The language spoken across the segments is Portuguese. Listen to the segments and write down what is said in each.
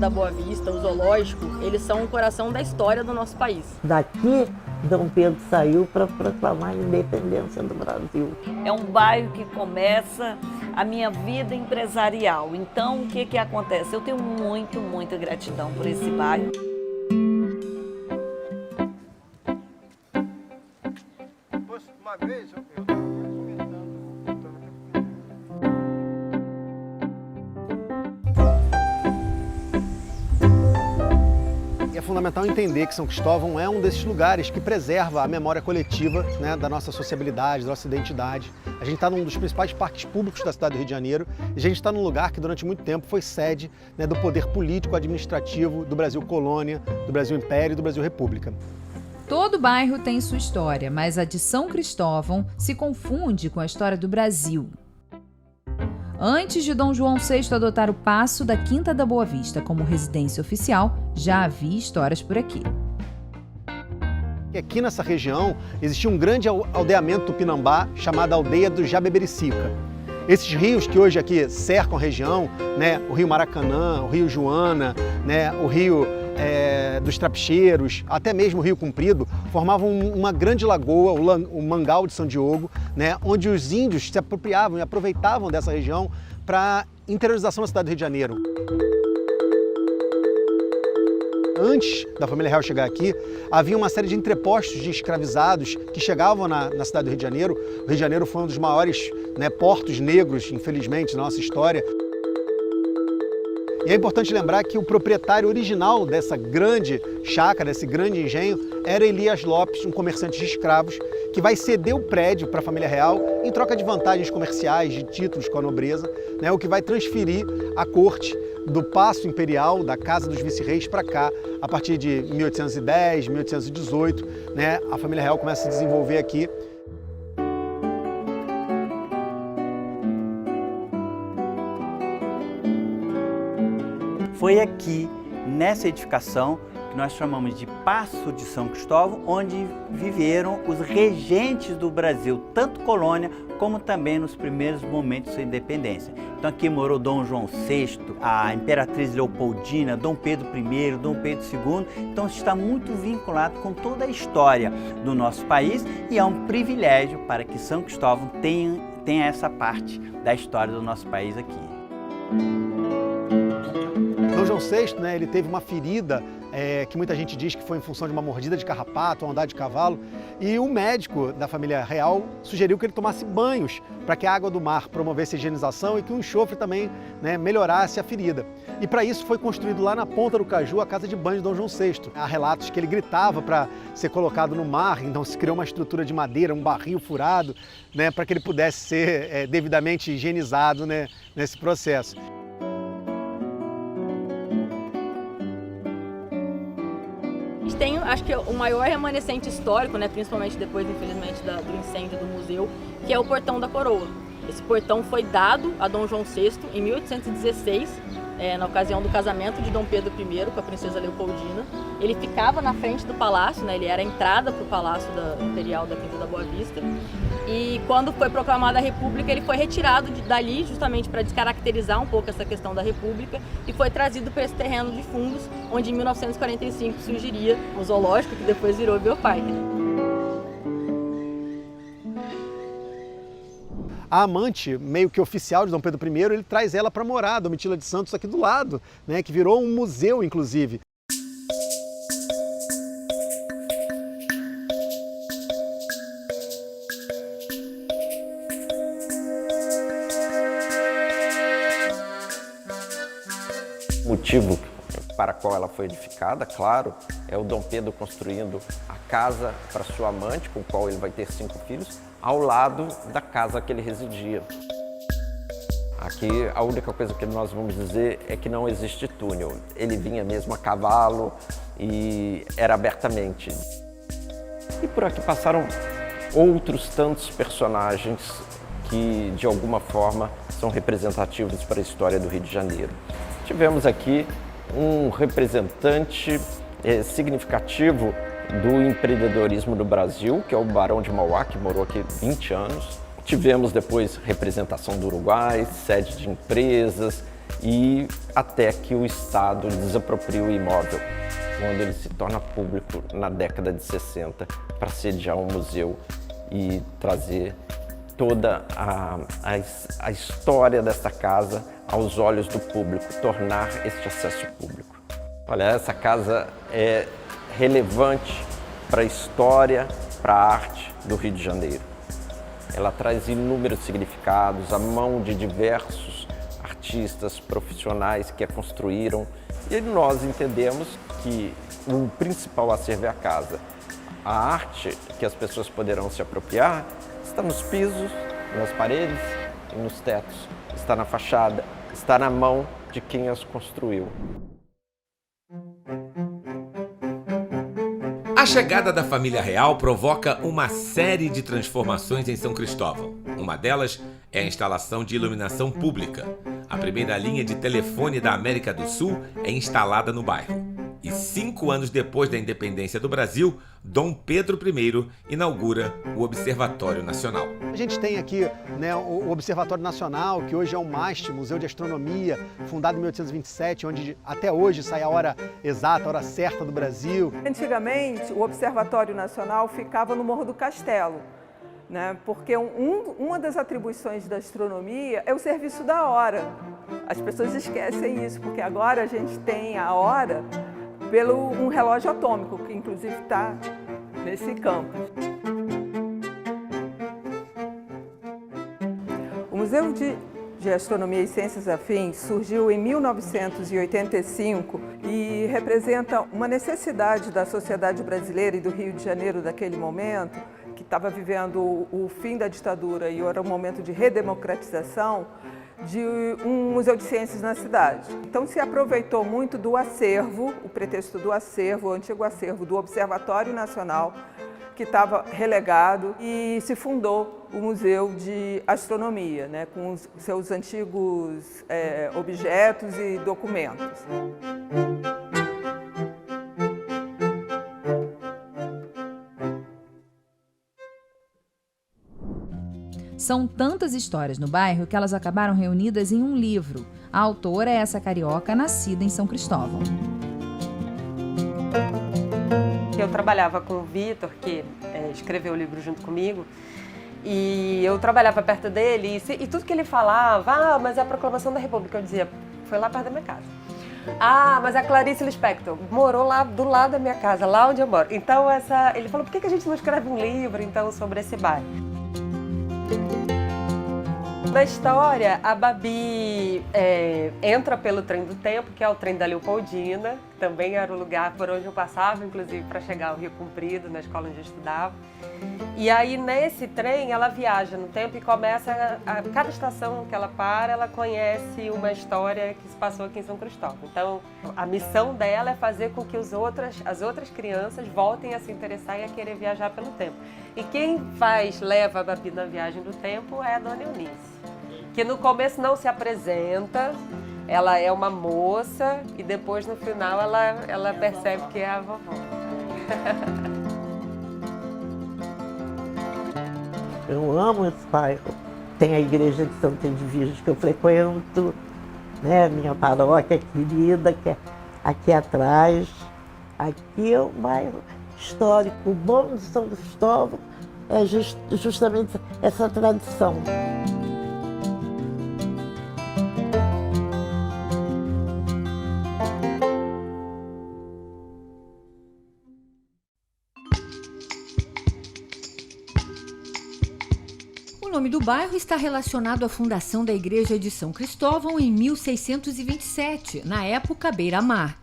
da Boa Vista, o zoológico, eles são o coração da história do nosso país. Daqui, Dom Pedro saiu para proclamar a independência do Brasil. É um bairro que começa a minha vida empresarial. Então, o que acontece? Eu tenho muita gratidão por esse bairro. Uma vez eu É fundamental entender que São Cristóvão é um desses lugares que preserva a memória coletiva, né, da nossa sociabilidade, da nossa identidade. A gente está num dos principais parques públicos da cidade do Rio de Janeiro e a gente está num lugar que durante muito tempo foi sede, né, do poder político administrativo do Brasil Colônia, do Brasil Império e do Brasil República. Todo bairro tem sua história, mas a de São Cristóvão se confunde com a história do Brasil. Antes de Dom João VI adotar o Paço da Quinta da Boa Vista como residência oficial, já havia histórias por aqui. Aqui nessa região existia um grande aldeamento tupinambá chamado Aldeia do Jabebericica. Esses rios que hoje aqui cercam a região, né, o Rio Maracanã, o Rio Joana, né, o Rio dos Trapicheiros, até mesmo o Rio Comprido, formavam uma grande lagoa, o Mangal de São Diogo, né, onde os índios se apropriavam e aproveitavam dessa região para a interiorização da cidade do Rio de Janeiro. Antes da família real chegar aqui, havia uma série de entrepostos de escravizados que chegavam na cidade do Rio de Janeiro. O Rio de Janeiro foi um dos maiores, né, portos negros, infelizmente, na nossa história. E é importante lembrar que o proprietário original dessa grande chácara, desse grande engenho, era Elias Lopes, um comerciante de escravos, que vai ceder o prédio para a família real em troca de vantagens comerciais, de títulos com a nobreza, né, o que vai transferir a corte do Paço Imperial, da Casa dos Vice-Reis, para cá, a partir de 1810, 1818, né, a família real começa a se desenvolver aqui. Foi aqui, nessa edificação, que nós chamamos de Paço de São Cristóvão, onde viveram os regentes do Brasil, tanto colônia como também nos primeiros momentos da independência. Então aqui morou Dom João VI, a Imperatriz Leopoldina, Dom Pedro I, Dom Pedro II, então está muito vinculado com toda a história do nosso país e é um privilégio para que São Cristóvão tenha essa parte da história do nosso país aqui. Dom João VI, né, ele teve uma ferida que muita gente diz que foi em função de uma mordida de carrapato ou andar de cavalo, e o médico da família real sugeriu que ele tomasse banhos para que a água do mar promovesse a higienização e que o enxofre também, né, melhorasse a ferida. E para isso foi construído lá na Ponta do Caju a casa de banho de Dom João VI. Há relatos que ele gritava para ser colocado no mar, então se criou uma estrutura de madeira, um barril furado, né, para que ele pudesse ser devidamente higienizado, né, nesse processo. Tem, acho que o maior remanescente histórico, né, principalmente depois, infelizmente, do incêndio do museu, que é o Portão da Coroa. Esse portão foi dado a Dom João VI em 1816, na ocasião do casamento de Dom Pedro I com a princesa Leopoldina. Ele ficava na frente do palácio, né, ele era a entrada para o Palácio Imperial da Quinta da Boa Vista. E quando foi proclamada a República, ele foi retirado dali justamente para descaracterizar um pouco essa questão da República e foi trazido para esse terreno de fundos, onde em 1945 surgiria o zoológico, que depois virou o Bioparque. A amante, meio que oficial de Dom Pedro I, ele traz ela para morar, Domitila de Santos, aqui do lado, né, que virou um museu, inclusive. O motivo para qual ela foi edificada, claro, é o Dom Pedro construindo a casa para sua amante, com o qual ele vai ter 5 filhos, ao lado da casa que ele residia. Aqui a única coisa que nós vamos dizer é que não existe túnel. Ele vinha mesmo a cavalo e era abertamente. E por aqui passaram outros tantos personagens que de alguma forma são representativos para a história do Rio de Janeiro. Tivemos aqui um representante significativo do empreendedorismo do Brasil, que é o Barão de Mauá, que morou aqui 20 anos. Tivemos depois representação do Uruguai, sede de empresas e até que o Estado desapropria o imóvel, quando ele se torna público na década de 60 para sediar um museu e trazer toda a história dessa casa aos olhos do público, tornar este acesso público. Olha, essa casa é relevante para a história, para a arte do Rio de Janeiro. Ela traz inúmeros significados, a mão de diversos artistas profissionais que a construíram, e nós entendemos que o principal acervo é a casa. A arte que as pessoas poderão se apropriar está nos pisos, nas paredes e nos tetos, está na fachada, está na mão de quem as construiu. A chegada da família real provoca uma série de transformações em São Cristóvão. Uma delas é a instalação de iluminação pública. A primeira linha de telefone da América do Sul é instalada no bairro. E 5 anos depois da independência do Brasil, Dom Pedro I inaugura o Observatório Nacional. A gente tem aqui, né, o Observatório Nacional, que hoje é o MAST, Museu de Astronomia, fundado em 1827, onde até hoje sai a hora exata, a hora certa do Brasil. Antigamente, o Observatório Nacional ficava no Morro do Castelo, né, porque uma das atribuições da astronomia é o serviço da hora. As pessoas esquecem isso, porque agora a gente tem a hora pelo um relógio atômico, que inclusive está nesse campus. O Museu de Astronomia e Ciências Afins surgiu em 1985 e representa uma necessidade da sociedade brasileira e do Rio de Janeiro daquele momento, que estava vivendo o fim da ditadura e era um momento de redemocratização, de um museu de ciências na cidade. Então se aproveitou muito do acervo, o pretexto do acervo, o antigo acervo do Observatório Nacional, que estava relegado, e se fundou o Museu de Astronomia, né, com os seus antigos objetos e documentos. São tantas histórias no bairro que elas acabaram reunidas em um livro. A autora é essa carioca nascida em São Cristóvão. Eu trabalhava com o Vitor, que escreveu o livro junto comigo, e eu trabalhava perto dele, e tudo que ele falava, mas é a Proclamação da República, eu dizia, foi lá perto da minha casa. Mas a Clarice Lispector morou lá do lado da minha casa, lá onde eu moro. Então ele falou, por que a gente não escreve um livro então sobre esse bairro? Na história, a Babi entra pelo trem do tempo, que é o trem da Leopoldina, que também era o lugar por onde eu passava, inclusive para chegar ao Rio Comprido, na escola onde eu estudava. E aí, nesse trem, ela viaja no tempo e começa, a cada estação que ela para, ela conhece uma história que se passou aqui em São Cristóvão. Então, a missão dela é fazer com que as outras crianças voltem a se interessar e a querer viajar pelo tempo. E quem leva a Babi na viagem do tempo é a Dona Eunice, que no começo não se apresenta, ela é uma moça e depois no final ela percebe que é a vovó. Eu amo esse bairro. Tem a igreja de Santa Edviges que eu frequento, né? Minha paróquia querida, que é aqui atrás. Aqui é um bairro histórico. O bom de São Cristóvão é justamente essa tradição. O nome do bairro está relacionado à fundação da Igreja de São Cristóvão em 1627, na época beira-mar.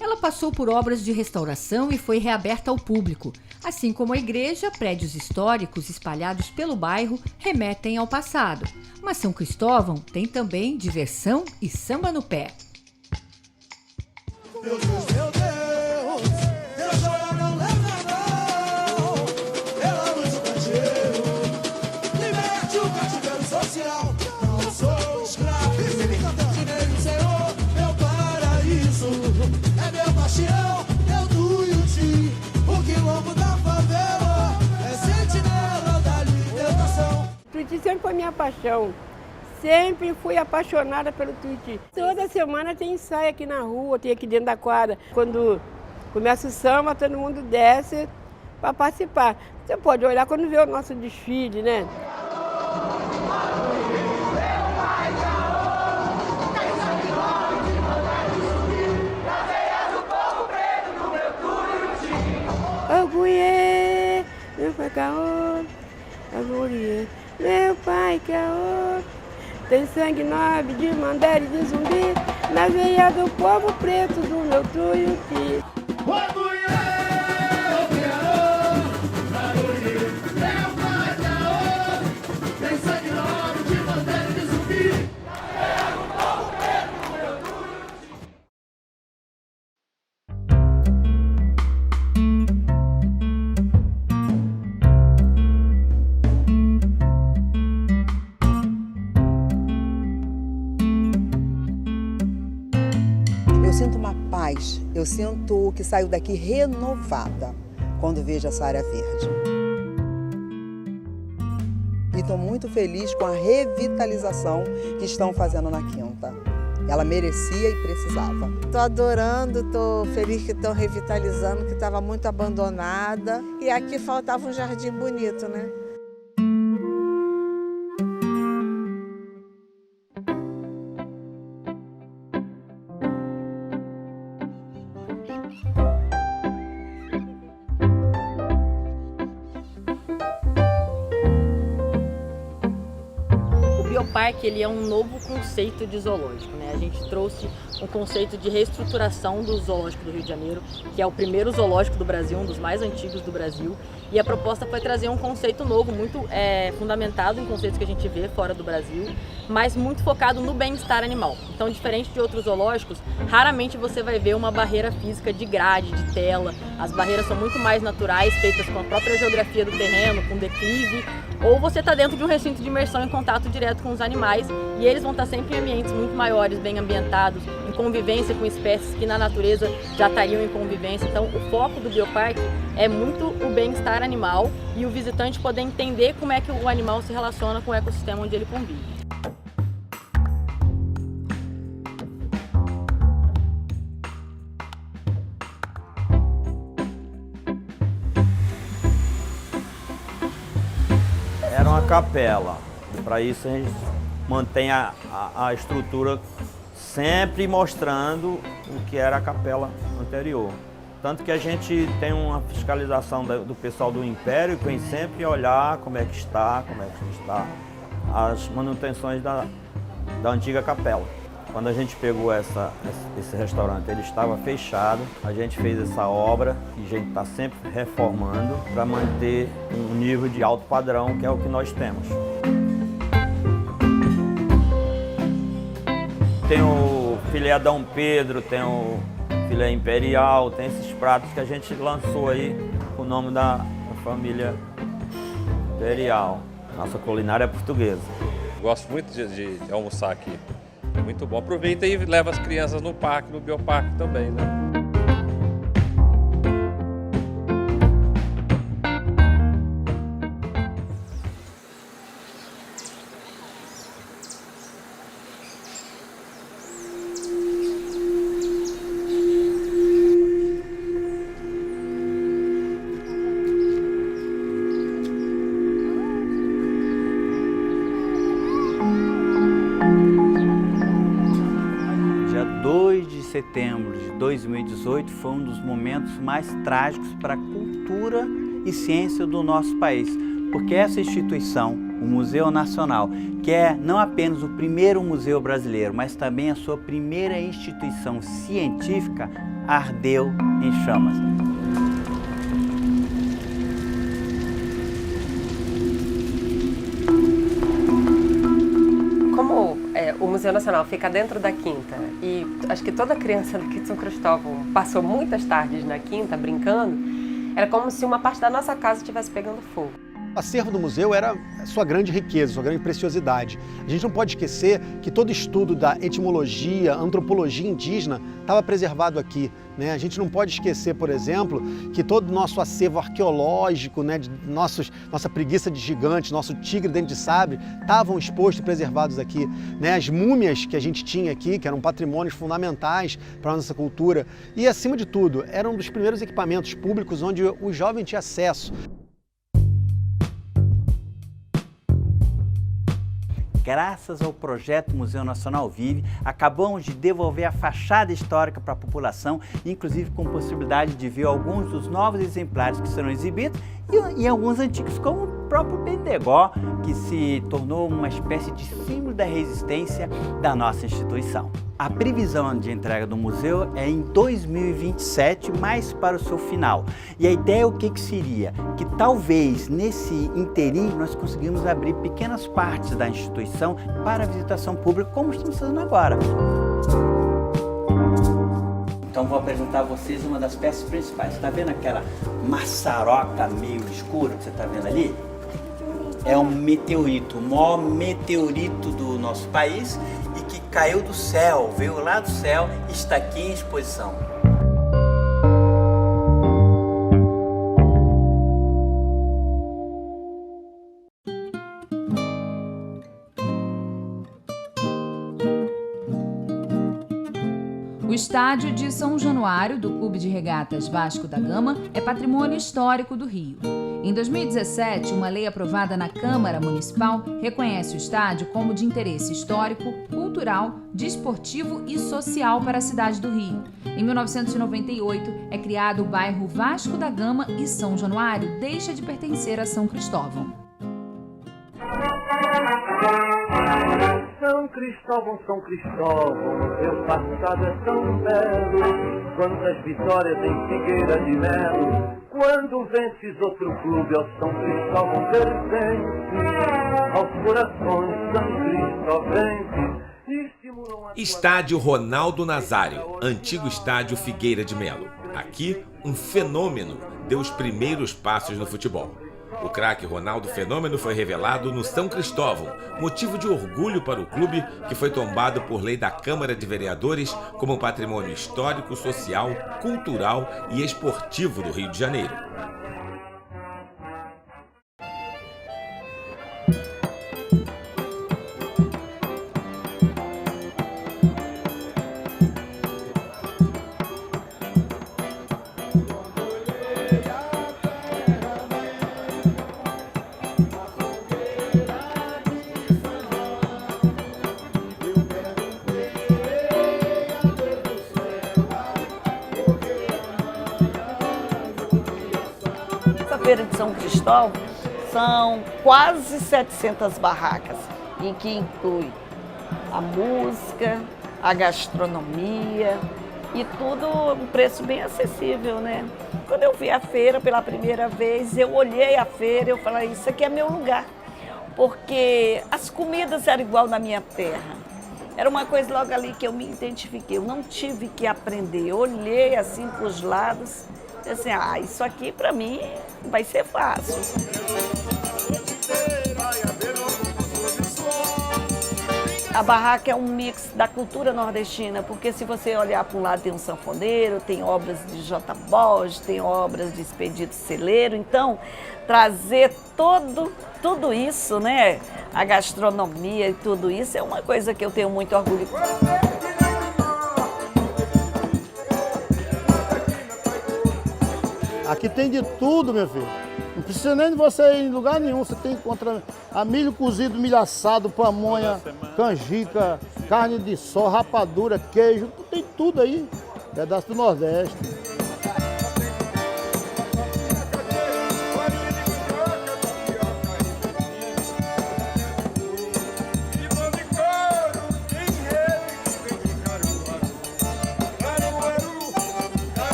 Ela passou por obras de restauração e foi reaberta ao público. Assim como a igreja, prédios históricos espalhados pelo bairro remetem ao passado. Mas São Cristóvão tem também diversão e samba no pé. Meu Deus, meu Deus, Deus não leva não, pela luz do candeeiro, liberte o cativeiro social, não sou escravo, nem Senhor, meu paraíso, é meu bastião, meu Tuiuti, o quilombo da favela, é sentinela da libertação. Tuiuti sempre foi minha paixão, sempre fui apaixonada pelo Tuiuti. Toda semana tem ensaio aqui na rua, tem aqui dentro da quadra. Quando começa o samba, todo mundo desce para participar. Você pode olhar quando vê o nosso desfile, né? Orgulhê, meu pai caô, orgulhê, meu pai caô. Tem sangue nobre de Mandela e de Zumbi, na veia do povo preto do meu Tuiuti. Eu sinto uma paz, eu sinto que saio daqui renovada quando vejo essa área verde. E estou muito feliz com a revitalização que estão fazendo na Quinta. Ela merecia e precisava. Estou adorando, estou feliz que estão revitalizando, que estava muito abandonada. E aqui faltava um jardim bonito, né? O Bioparque, ele é um novo conceito de zoológico, né? A gente trouxe um conceito de reestruturação do zoológico do Rio de Janeiro, que é o primeiro zoológico do Brasil, um dos mais antigos do Brasil. E a proposta foi trazer um conceito novo, muito fundamentado em conceitos que a gente vê fora do Brasil, mas muito focado no bem-estar animal. Então, diferente de outros zoológicos, raramente você vai ver uma barreira física de grade, de tela. As barreiras são muito mais naturais, feitas com a própria geografia do terreno, com declive, ou você está dentro de um recinto de imersão em contato direto com os animais, e eles vão estar sempre em ambientes muito maiores, bem ambientados, em convivência com espécies que na natureza já estariam em convivência. Então, o foco do Bioparque é muito o bem-estar animal e o visitante poder entender como é que o animal se relaciona com o ecossistema onde ele convive. Era uma capela. Para isso a gente mantém a estrutura sempre mostrando o que era a capela anterior. Tanto que a gente tem uma fiscalização do pessoal do Império que vem sempre olhar como é que está as manutenções da antiga capela. Quando a gente pegou esse restaurante, ele estava fechado, a gente fez essa obra e a gente está sempre reformando para manter um nível de alto padrão, que é o que nós temos. Tem o filé Dom Pedro, tem o filé imperial, tem esses pratos que a gente lançou aí com o nome da família imperial. Nossa culinária é portuguesa. Gosto muito de almoçar aqui. Muito bom. Aproveita e leva as crianças no parque, no Bioparque também, né? Setembro de 2018 foi um dos momentos mais trágicos para a cultura e ciência do nosso país, porque essa instituição, o Museu Nacional, que é não apenas o primeiro museu brasileiro, mas também a sua primeira instituição científica, ardeu em chamas. O Museu Nacional fica dentro da Quinta e acho que toda criança aqui de São Cristóvão passou muitas tardes na Quinta brincando, era como se uma parte da nossa casa estivesse pegando fogo. O acervo do museu era sua grande riqueza, sua grande preciosidade. A gente não pode esquecer que todo estudo da etimologia, antropologia indígena estava preservado aqui, né? A gente não pode esquecer, por exemplo, que todo o nosso acervo arqueológico, né, nossa preguiça de gigante, nosso tigre dente de sabre, estavam expostos e preservados aqui, né? As múmias que a gente tinha aqui, que eram patrimônios fundamentais para a nossa cultura, e acima de tudo, eram um dos primeiros equipamentos públicos onde o jovem tinha acesso. Graças ao projeto Museu Nacional Vive, acabamos de devolver a fachada histórica para a população, inclusive com possibilidade de ver alguns dos novos exemplares que serão exibidos e alguns antigos, como o próprio Bendegó, que se tornou uma espécie de símbolo da resistência da nossa instituição. A previsão de entrega do museu é em 2027, mais para o seu final. E a ideia o que seria? Que talvez nesse inteirinho nós conseguimos abrir pequenas partes da instituição para a visitação pública, como estamos fazendo agora. Então vou apresentar a vocês uma das peças principais. Está vendo aquela maçaroca meio escura que você está vendo ali? É um meteorito, o maior meteorito do nosso país e que caiu do céu, veio lá do céu e está aqui em exposição. O estádio de São Januário, do Clube de Regatas Vasco da Gama, é patrimônio histórico do Rio. Em 2017, uma lei aprovada na Câmara Municipal reconhece o estádio como de interesse histórico, cultural, desportivo e social para a cidade do Rio. Em 1998, é criado o bairro Vasco da Gama e São Januário deixa de pertencer a São Cristóvão. São Cristóvão, São Cristóvão, teu passado é tão belo, quantas vitórias em Figueira de Melo, quando vences outro clube ao São Cristóvão pertence, aos corações são cristovenses. Estádio Ronaldo Nazário, antigo estádio Figueira de Melo. Aqui, um fenômeno deu os primeiros passos no futebol. O craque Ronaldo Fenômeno foi revelado no São Cristóvão, motivo de orgulho para o clube que foi tombado por lei da Câmara de Vereadores como patrimônio histórico, social, cultural e esportivo do Rio de Janeiro. Feira de São Cristóvão são quase 700 barracas, em que inclui a música, a gastronomia e tudo um preço bem acessível, né? Quando eu vi a feira pela primeira vez, eu olhei a feira e eu falei, isso aqui é meu lugar, porque as comidas eram igual na minha terra. Era uma coisa logo ali que eu me identifiquei, eu não tive que aprender, eu olhei assim para os lados, assim, isso aqui para mim vai ser fácil. A barraca é um mix da cultura nordestina, porque se você olhar para um lado tem um sanfoneiro, tem obras de J. Borges, tem obras de Expedito Celeiro, então trazer tudo isso, né? A gastronomia e tudo isso é uma coisa que eu tenho muito orgulho. Aqui tem de tudo, meu filho. Não precisa nem de você ir em lugar nenhum. Você tem encontra a milho cozido, milho assado, pamonha, canjica, carne de sol, rapadura, queijo. Tem tudo aí. Pedaço do Nordeste.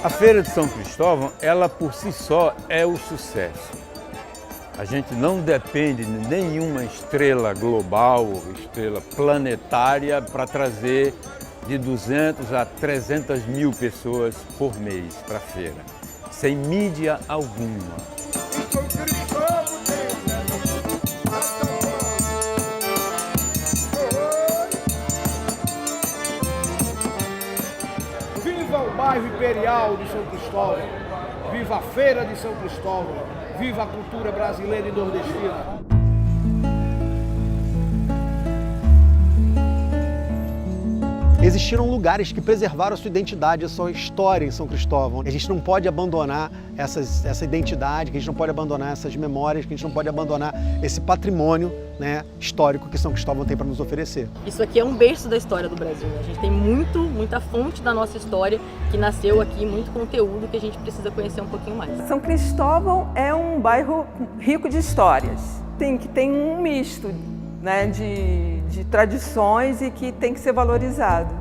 A Feira de São Cristóvão, ela por si só é o sucesso. A gente não depende de nenhuma estrela global, estrela planetária para trazer de 200 a 300 mil pessoas por mês para a feira, sem mídia alguma. Cristóvão tem um Viva o bairro Imperial de São Cristóvão, viva a Feira de São Cristóvão, viva a cultura brasileira e nordestina. Existiram lugares que preservaram a sua identidade, a sua história em São Cristóvão. A gente não pode abandonar essa identidade, que a gente não pode abandonar essas memórias, que a gente não pode abandonar esse patrimônio, né, histórico que São Cristóvão tem para nos oferecer. Isso aqui é um berço da história do Brasil, né? A gente tem muita fonte da nossa história que nasceu aqui, muito conteúdo que a gente precisa conhecer um pouquinho mais. São Cristóvão é um bairro rico de histórias, tem um misto, né, de tradições e que tem que ser valorizado.